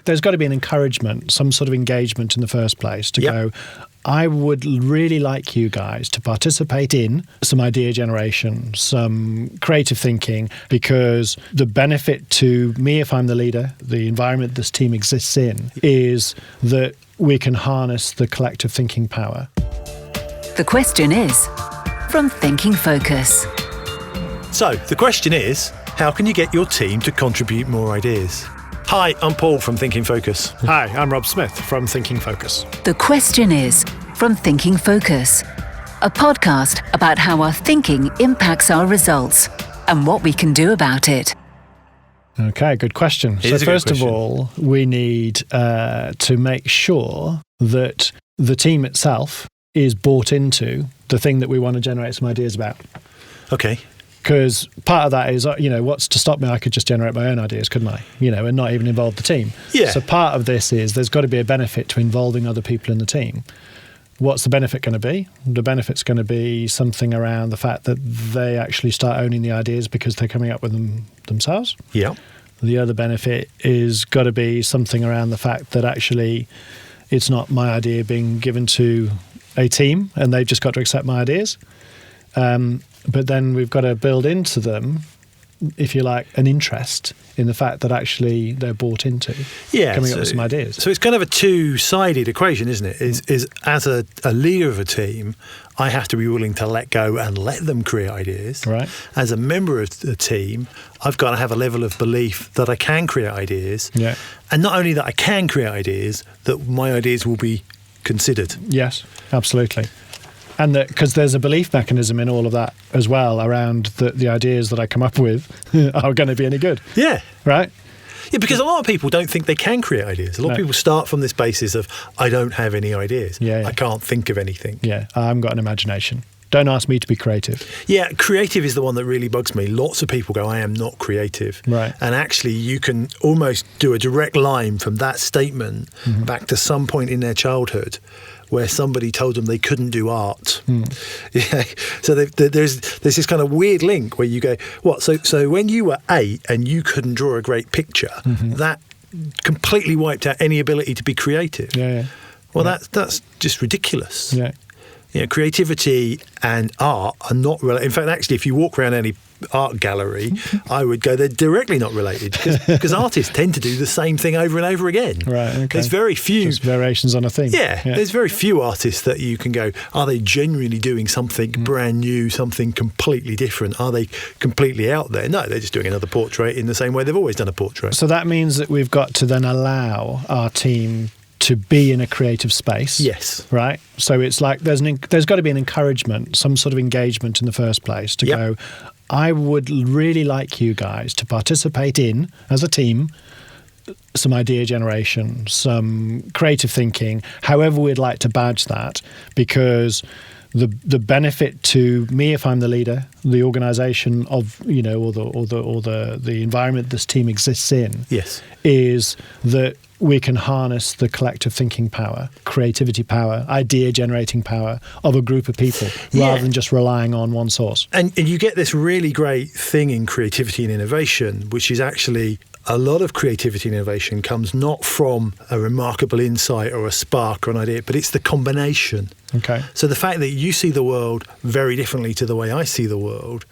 there's got to be an encouragement, some sort of engagement in the first place to go, I would really like you guys to participate in some idea generation, some creative thinking, because the benefit to me, if I'm the leader, the environment this team exists in, is that we can harness the collective thinking power. The question is, from Thinking Focus. So, the question is, how can you get your team to contribute more ideas? Hi, I'm Paul from Thinking Focus. Hi, I'm Rob Smith from Thinking Focus. The question is, from Thinking Focus, a podcast about how our thinking impacts our results and what we can do about it. Okay, good question. So first of all, we need to make sure that the team itself is bought into the thing that we want to generate some ideas about. Okay. Because part of that is, what's to stop me? I could just generate my own ideas, couldn't I? And not even involve the team. Yeah. So part of this is there's got to be a benefit to involving other people in the team. What's the benefit going to be? The benefit's going to be something around the fact that they actually start owning the ideas because they're coming up with them themselves. Yeah. The other benefit is got to be something around the fact that actually it's not my idea being given to a team and they've just got to accept my ideas. But then we've got to build into them, if you like, an interest in the fact that actually they're bought into coming up with some ideas. So it's kind of a two-sided equation, isn't it? Is as a leader of a team, I have to be willing to let go and let them create ideas. Right. As a member of the team, I've got to have a level of belief that I can create ideas. Yeah. And not only that I can create ideas, that my ideas will be considered. Yes, absolutely. And because there's a belief mechanism in all of that as well around the ideas that I come up with are going to be any good. Yeah. Right? Yeah, because a lot of people don't think they can create ideas. A lot of people start from this basis of, I don't have any ideas. Yeah. I can't think of anything. Yeah, I haven't got an imagination. Don't ask me to be creative. Yeah, creative is the one that really bugs me. Lots of people go, I am not creative. Right. And actually, you can almost do a direct line from that statement back to some point in their childhood where somebody told them they couldn't do art. Yeah. So there's this kind of weird link where you go, what? So when you were 8 and you couldn't draw a great picture, that completely wiped out any ability to be creative. Yeah. Well, that's just ridiculous. Yeah. Creativity and art are not related. In fact, actually, if you walk around any art gallery, I would go, they're directly not related because artists tend to do the same thing over and over again. Right, okay. There's very few... Just variations on a theme. Yeah, there's very few artists that you can go, are they genuinely doing something brand new, something completely different? Are they completely out there? No, they're just doing another portrait in the same way they've always done a portrait. So that means that we've got to then allow our team to be in a creative space. Yes. Right? So it's like there's got to be an encouragement, some sort of engagement in the first place to go, I would really like you guys to participate in, as a team, some idea generation, some creative thinking, however we'd like to badge that, because the benefit to me, if I'm the leader, the organisation of, or the environment this team exists in, is that we can harness the collective thinking power, creativity power, idea generating power of a group of people rather than just relying on one source. And you get this really great thing in creativity and innovation, which is actually a lot of creativity and innovation comes not from a remarkable insight or a spark or an idea, but it's the combination. Okay. So the fact that you see the world very differently to the way I see the world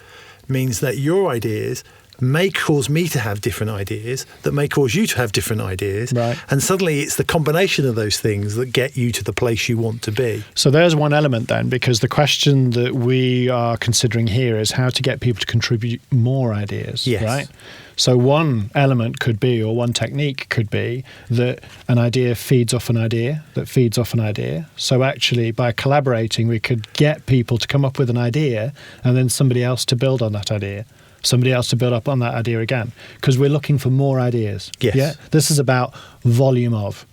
means that your ideas may cause me to have different ideas, that may cause you to have different ideas. Right. And suddenly it's the combination of those things that get you to the place you want to be. So there's one element then, because the question that we are considering here is how to get people to contribute more ideas, right? So one element could be, or one technique could be, that an idea feeds off an idea, that feeds off an idea. So actually, by collaborating, we could get people to come up with an idea and then somebody else to build on that idea. Somebody else to build up on that idea again, because we're looking for more ideas. Yes. Yeah. This is about volume of.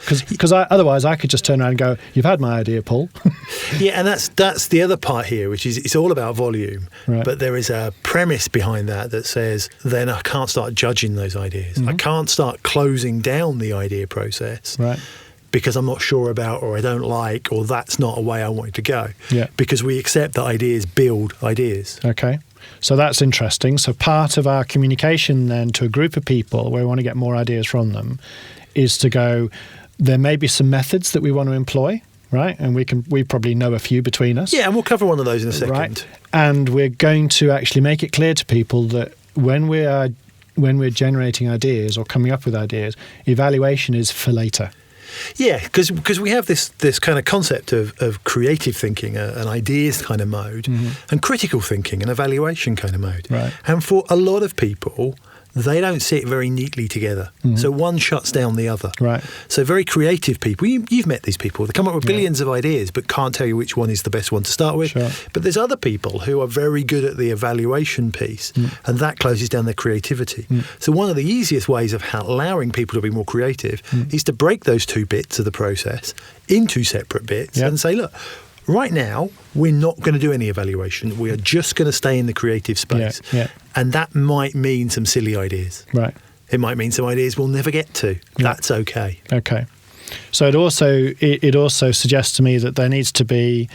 Because otherwise I could just turn around and go, you've had my idea, Paul. Yeah, and that's the other part here, which is it's all about volume. Right. But there is a premise behind that says, then I can't start judging those ideas. I can't start closing down the idea process. Right. Because I'm not sure about, or I don't like, or that's not a way I want it to go. Yeah. Because we accept that ideas build ideas. Okay. So that's interesting. So part of our communication then to a group of people where we want to get more ideas from them is to go, there may be some methods that we want to employ, right? And we probably know a few between us. Yeah, and we'll cover one of those in a second. Right. And we're going to actually make it clear to people that when we're generating ideas or coming up with ideas, evaluation is for later. Yeah, because we have this kind of concept of creative thinking, an ideas kind of mode, and critical thinking, an evaluation kind of mode. Right. And for a lot of people, they don't sit very neatly together. So one shuts down the other. Right. So very creative people, you've met these people, they come up with billions of ideas but can't tell you which one is the best one to start with. Sure. But there's other people who are very good at the evaluation piece, and that closes down their creativity. So one of the easiest ways of allowing people to be more creative is to break those two bits of the process into separate bits and say, look, right now, we're not going to do any evaluation. We are just going to stay in the creative space. Yeah. And that might mean some silly ideas. Right. It might mean some ideas we'll never get to. That's okay. Okay. So it also suggests to me that there needs to be,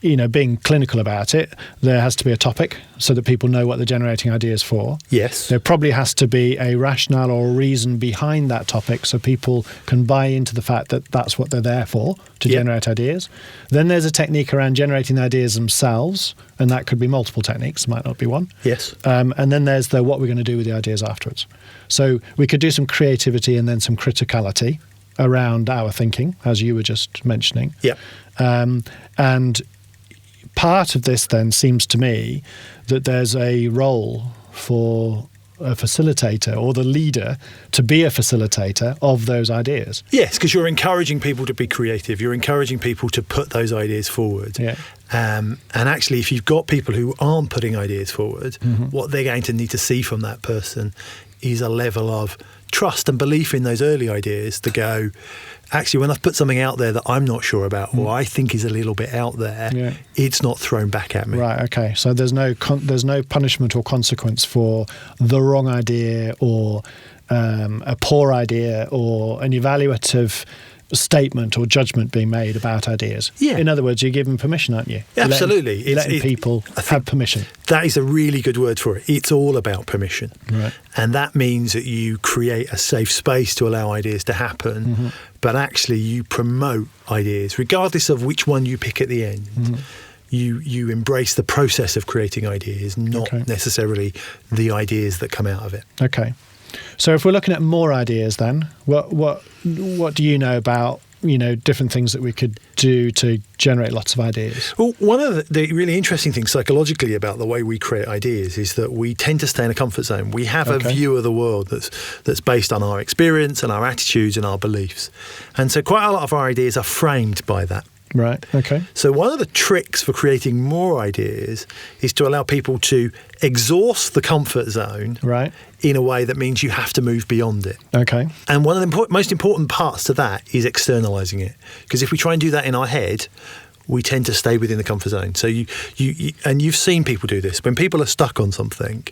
being clinical about it, there has to be a topic so that people know what they're generating ideas for. Yes. There probably has to be a rationale or a reason behind that topic so people can buy into the fact that that's what they're there for, to generate ideas. Then there's a technique around generating the ideas themselves, and that could be multiple techniques, might not be one. Yes. And then there's what we're going to do with the ideas afterwards. So we could do some creativity and then some criticality around our thinking, as you were just mentioning. Yeah. And part of this then seems to me that there's a role for a facilitator or the leader to be a facilitator of those ideas. Yes, because you're encouraging people to be creative. You're encouraging people to put those ideas forward. Yeah. And actually, if you've got people who aren't putting ideas forward, what they're going to need to see from that person is a level of trust and belief in those early ideas to go, actually, when I've put something out there that I'm not sure about or I think is a little bit out there, it's not thrown back at me. Right, okay. So there's no punishment or consequence for the wrong idea or a poor idea or an evaluative statement or judgment being made about ideas. Yeah. In other words, you're giving permission, aren't you? Absolutely. Letting people have permission. That is a really good word for it. It's all about permission. Right. And that means that you create a safe space to allow ideas to happen, but actually you promote ideas, regardless of which one you pick at the end. You embrace the process of creating ideas, not necessarily the ideas that come out of it. Okay. So if we're looking at more ideas then, what do you know about, different things that we could do to generate lots of ideas? Well, one of the really interesting things psychologically about the way we create ideas is that we tend to stay in a comfort zone. We have a view of the world that's based on our experience and our attitudes and our beliefs. And so quite a lot of our ideas are framed by that. Right, okay. So one of the tricks for creating more ideas is to allow people to exhaust the comfort zone in a way that means you have to move beyond it. Okay. And one of the most important parts to that is externalising it. Because if we try and do that in our head, we tend to stay within the comfort zone. So you've seen people do this. When people are stuck on something,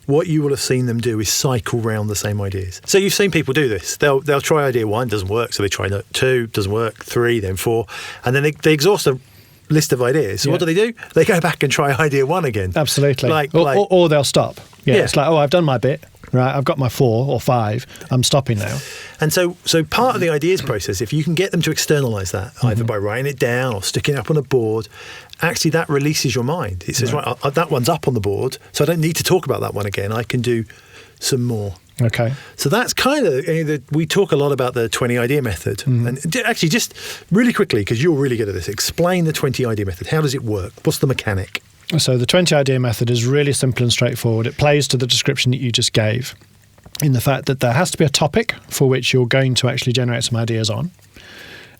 what you will have seen them do is cycle round the same ideas. So you've seen people do this. They'll try idea 1, doesn't work, so they try 2, doesn't work, 3, then 4, and then they exhaust a list of ideas. So what do? They go back and try idea 1 again. Absolutely. Or they'll stop. Yeah, it's like, I've done my bit. Right, I've got my 4 or 5. I'm stopping now. And so part of the ideas process, if you can get them to externalise that, either by writing it down or sticking it up on a board, actually that releases your mind. It says, right, that one's up on the board, so I don't need to talk about that one again. I can do some more. Okay. So that's kind of, we talk a lot about the 20 idea method. And actually, just really quickly, because you're really good at this, explain the 20 idea method. How does it work? What's the mechanic? So the 20 idea method is really simple and straightforward. It plays to the description that you just gave in the fact that there has to be a topic for which you're going to actually generate some ideas on.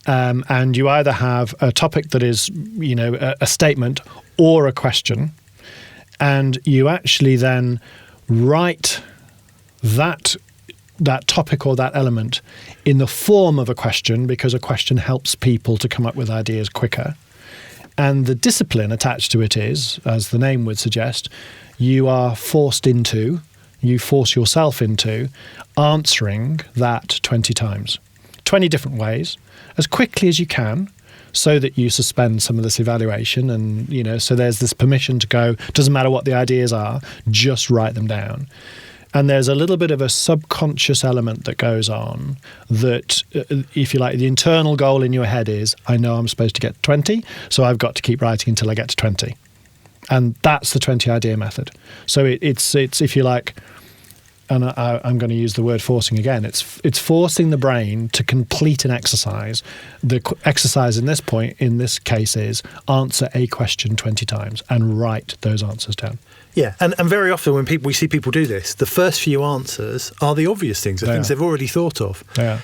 And you either have a topic that is, a statement or a question, and you actually then write that topic or that element in the form of a question, because a question helps people to come up with ideas quicker. And the discipline attached to it is, as the name would suggest, you force yourself into answering that 20 times, 20 different ways, as quickly as you can, so that you suspend some of this evaluation. And, so there's this permission to go, doesn't matter what the ideas are, just write them down. And there's a little bit of a subconscious element that goes on that, if you like, the internal goal in your head is, I know I'm supposed to get 20, so I've got to keep writing until I get to 20. And that's the 20 idea method. So it's if you like, and I'm going to use the word forcing again, it's forcing the brain to complete an exercise. The exercise in this case is answer a question 20 times and write those answers down. Yeah, and very often when we see people do this, the first few answers are the obvious things, the things they've already thought of. Yeah.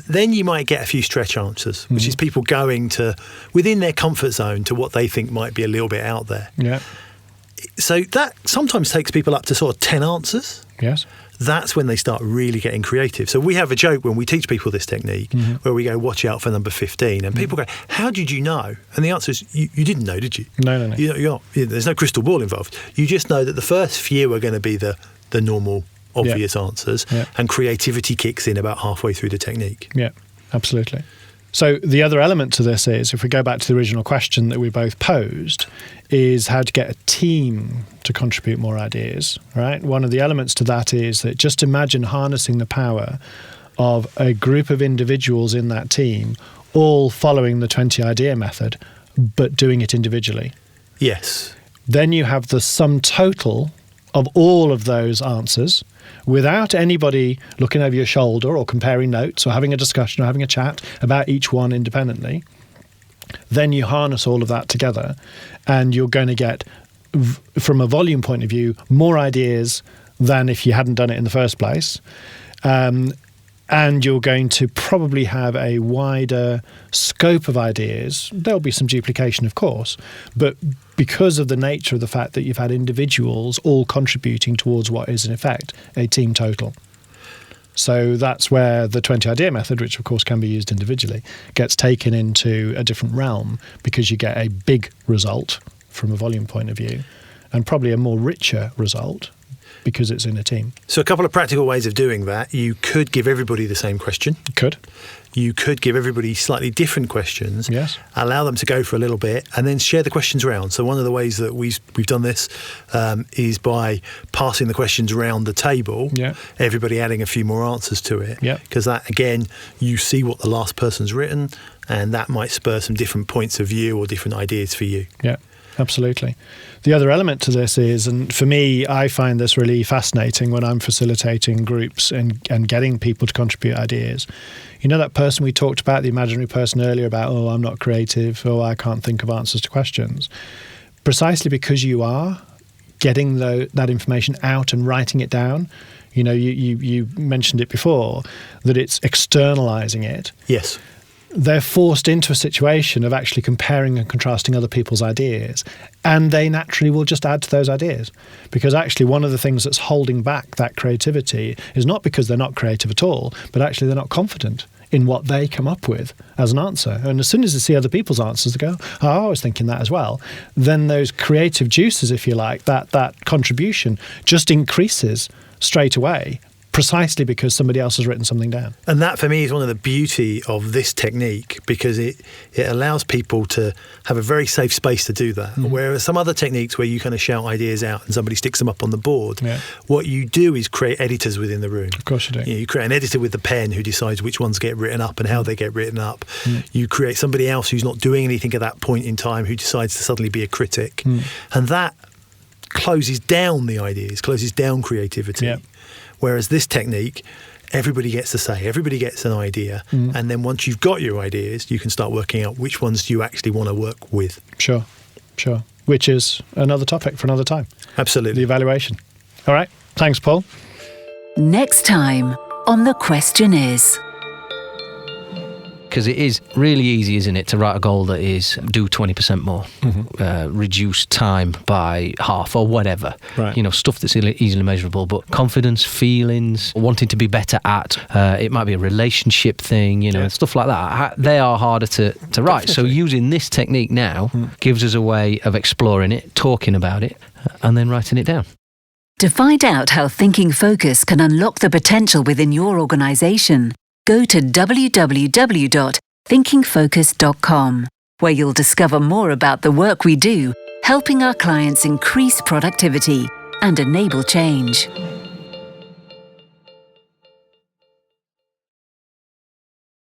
Then you might get a few stretch answers, which is people going to within their comfort zone to what they think might be a little bit out there. Yeah. So that sometimes takes people up to sort of 10 answers. Yes. That's when they start really getting creative. So we have a joke when we teach people this technique where we go, watch out for number 15. And people go, how did you know? And the answer is, you didn't know, did you? No. There's no crystal ball involved. You just know that the first few are going to be the normal, obvious answers. Yeah. And creativity kicks in about halfway through the technique. Yeah, absolutely. So the other element to this is, if we go back to the original question that we both posed, is how to get a team to contribute more ideas, right? One of the elements to that is that just imagine harnessing the power of a group of individuals in that team all following the 20 idea method, but doing it individually. Yes. Then you have the sum total of all of those answers without anybody looking over your shoulder or comparing notes or having a discussion or having a chat about each one independently. Then you harness all of that together and you're going to get, from a volume point of view, more ideas than if you hadn't done it in the first place. And you're going to probably have a wider scope of ideas. There'll be some duplication, of course, but because of the nature of the fact that you've had individuals all contributing towards what is, in effect, a team total. So that's where the 20 idea method, which of course can be used individually, gets taken into a different realm because you get a big result from a volume point of view and probably a more richer result because it's in a team. So a couple of practical ways of doing that. You could give everybody the same question. You could give everybody slightly different questions. Yes. Allow them to go for a little bit and then share the questions around. So one of the ways that we've done this is by passing the questions around the table, everybody adding a few more answers to it. Because that, again, you see what the last person's written and that might spur some different points of view or different ideas for you. Yeah. Absolutely. The other element to this is, and for me, I find this really fascinating when I'm facilitating groups and getting people to contribute ideas. You know that person we talked about, the imaginary person earlier about, oh, I'm not creative, or I can't think of answers to questions. Precisely because you are getting that information out and writing it down. You know, you mentioned it before, that it's externalising it. Yes. They're forced into a situation of actually comparing and contrasting other people's ideas, and they naturally will just add to those ideas, because actually one of the things that's holding back that creativity is not because they're not creative at all, but actually they're not confident in what they come up with as an answer. And as soon as they see other people's answers, they go, oh, I was thinking that as well. Then those creative juices, if you like, that contribution just increases straight away, precisely because somebody else has written something down. And that, for me, is one of the beauty of this technique, because it allows people to have a very safe space to do that. Whereas some other techniques where you kind of shout ideas out and somebody sticks them up on the board, what you do is create editors within the room. Of course you do. You create an editor with the pen who decides which ones get written up and how they get written up. You create somebody else who's not doing anything at that point in time who decides to suddenly be a critic. And that closes down the ideas, closes down creativity. Whereas this technique, everybody gets to say, everybody gets an idea. And then once you've got your ideas, you can start working out which ones you actually want to work with. Sure. Which is another topic for another time. Absolutely. The evaluation. All right. Thanks, Paul. Next time on The Question Is. Because it is really easy, isn't it, to write a goal that is do 20% more, reduce time by half or whatever. Right. You know, stuff that's easily measurable. But confidence, feelings, wanting to be better at, it might be a relationship thing, you know, and stuff like that. They are harder to write. Definitely. So using this technique now gives us a way of exploring it, talking about it, and then writing it down. To find out how Thinking Focus can unlock the potential within your organisation, go to www.thinkingfocus.com. where you'll discover more about the work we do, helping our clients increase productivity and enable change.